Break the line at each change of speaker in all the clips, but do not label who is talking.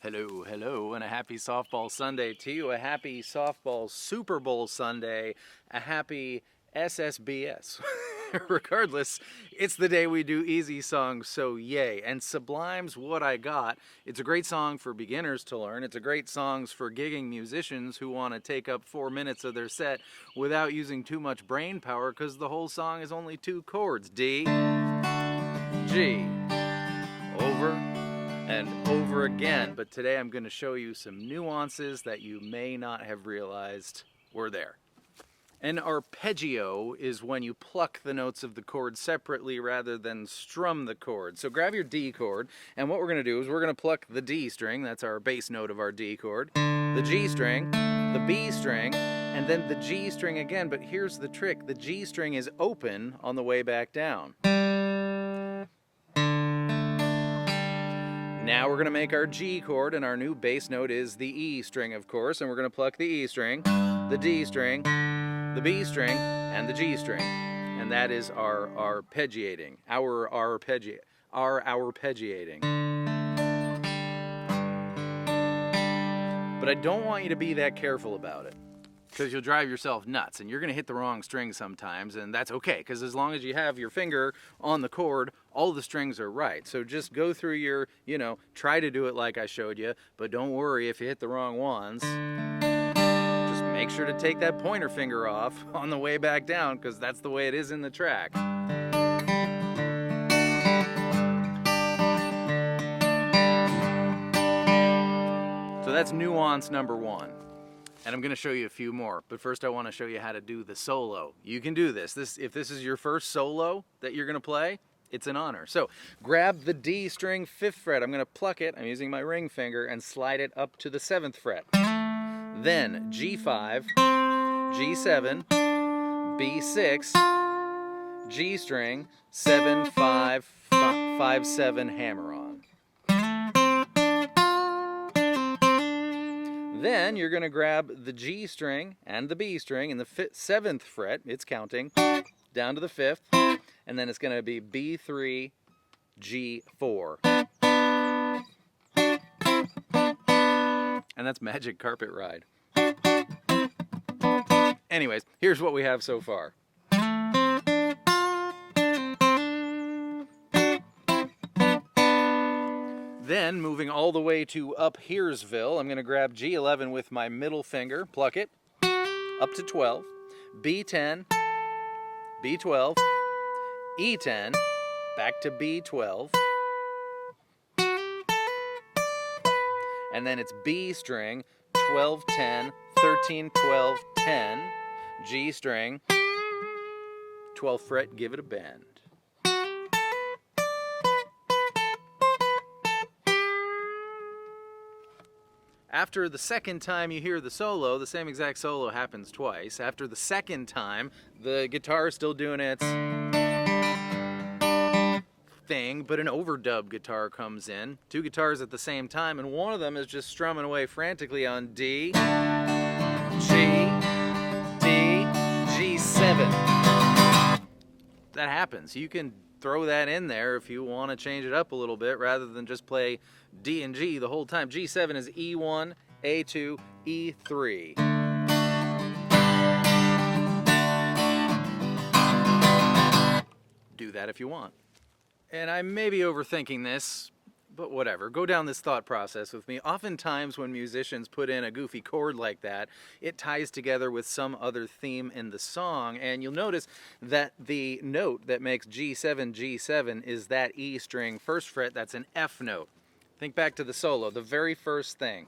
Hello, hello, and a happy softball Sunday to you. A happy softball Super Bowl Sunday. A happy SSBS. Regardless, it's the day we do easy songs, so yay. And Sublime's What I Got. It's a great song for beginners to learn. It's a great song for gigging musicians who want to take up 4 minutes of their set without using too much brain power, because the whole song is only 2 chords. D, G, over, and over again. But today I'm going to show you some nuances that you may not have realized were there. An arpeggio is when you pluck the notes of the chord separately rather than strum the chord. So grab your D chord, and what we're going to do is we're going to pluck the D string, that's our bass note of our D chord, the G string, the B string, and then the G string again. But here's the trick, the G string is open on the way back down. Now we're going to make our G chord, and our new bass note is the E string, of course, and we're going to pluck the E string, the D string, the B string, and the G string. And that is our arpeggiating. Our arpeggiating. But I don't want you to be that careful about it, because you'll drive yourself nuts, and you're going to hit the wrong string sometimes, and that's okay, because as long as you have your finger on the chord, all the strings are right. So just go through your, try to do it like I showed you, but don't worry if you hit the wrong ones. Just make sure to take that pointer finger off on the way back down, because that's the way it is in the track. So that's nuance number 1. And I'm going to show you a few more, but first I want to show you how to do the solo. You can do this. If this is your first solo that you're going to play, it's an honor. So grab the D string 5th fret. I'm going to pluck it, I'm using my ring finger, and slide it up to the 7th fret. Then G5, G7, B6, G string, 7, 5, 5, 7, hammer on. Then you're going to grab the G string and the B string in the 7th fret, it's counting, down to the 5th, and then it's going to be B3, G4. And that's Magic Carpet Ride. Anyways, here's what we have so far. Then, moving all the way to Up Heresville, I'm going to grab G11 with my middle finger, pluck it, up to 12, B10, B12, E10, back to B12, and then it's B string, 12, 10, 13, 12, 10, G string, 12th fret, give it a bend. After the second time you hear the solo, the same exact solo happens twice. After the second time, the guitar is still doing its thing, but an overdub guitar comes in. 2 guitars at the same time, and one of them is just strumming away frantically on D, G, D, G7. That happens. You can throw that in there if you want to change it up a little bit rather than just play D and G the whole time. G7 is E1, A2, E3. Do that if you want. And I may be overthinking this, but whatever. Go down this thought process with me. Oftentimes when musicians put in a goofy chord like that, it ties together with some other theme in the song, and you'll notice that the note that makes G7, G7 is that E string 1st fret, that's an F note. Think back to the solo, the very first thing.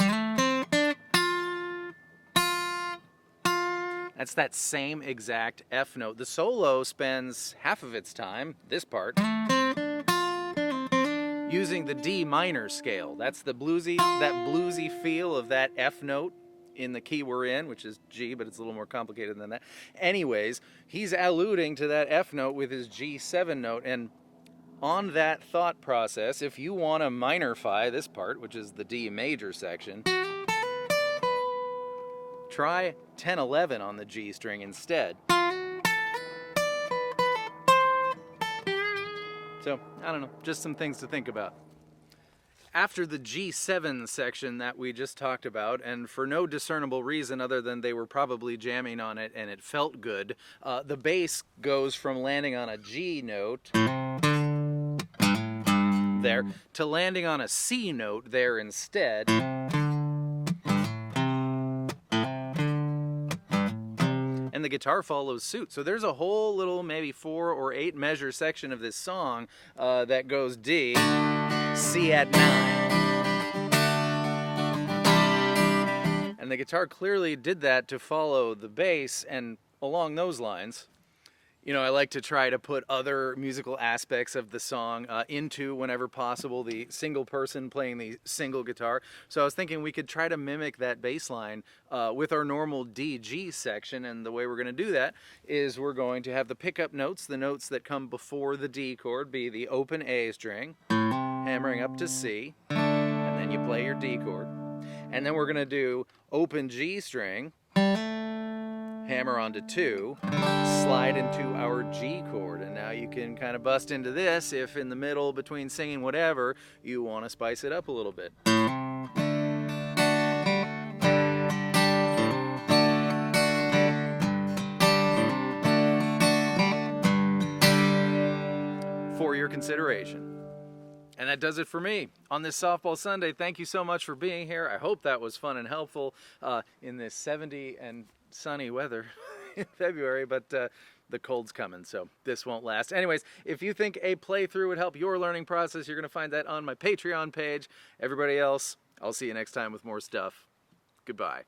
That's that same exact F note. The solo spends half of its time, this part, using the D minor scale. That's that bluesy feel of that F note in the key we're in, which is G, but it's a little more complicated than that. Anyways, he's alluding to that F note with his G7 note, and on that thought process, if you want to minorify this part, which is the D major section, try 10-11 on the G string instead. So, I don't know, just some things to think about. After the G7 section that we just talked about, and for no discernible reason other than they were probably jamming on it and it felt good, the bass goes from landing on a G note there to landing on a C note there instead. And the guitar follows suit. So there's a whole little maybe 4 or 8 measure section of this song that goes D, C at 9. And the guitar clearly did that to follow the bass, and along those lines, you know, I like to try to put other musical aspects of the song into, whenever possible, the single person playing the single guitar. So I was thinking we could try to mimic that bass line with our normal D-G section, and the way we're going to do that is we're going to have the pickup notes, the notes that come before the D chord, be the open A string, hammering up to C, and then you play your D chord. And then we're going to do open G string, hammer onto 2, slide into our G chord, and now you can kind of bust into this if in the middle between singing whatever you want to spice it up a little bit. For your consideration. And that does it for me on this Softball Sunday. Thank you so much for being here. I hope that was fun and helpful in this 70 and sunny weather in February, but the cold's coming, so this won't last. Anyways, if you think a playthrough would help your learning process, you're going to find that on my Patreon page. Everybody else, I'll see you next time with more stuff. Goodbye.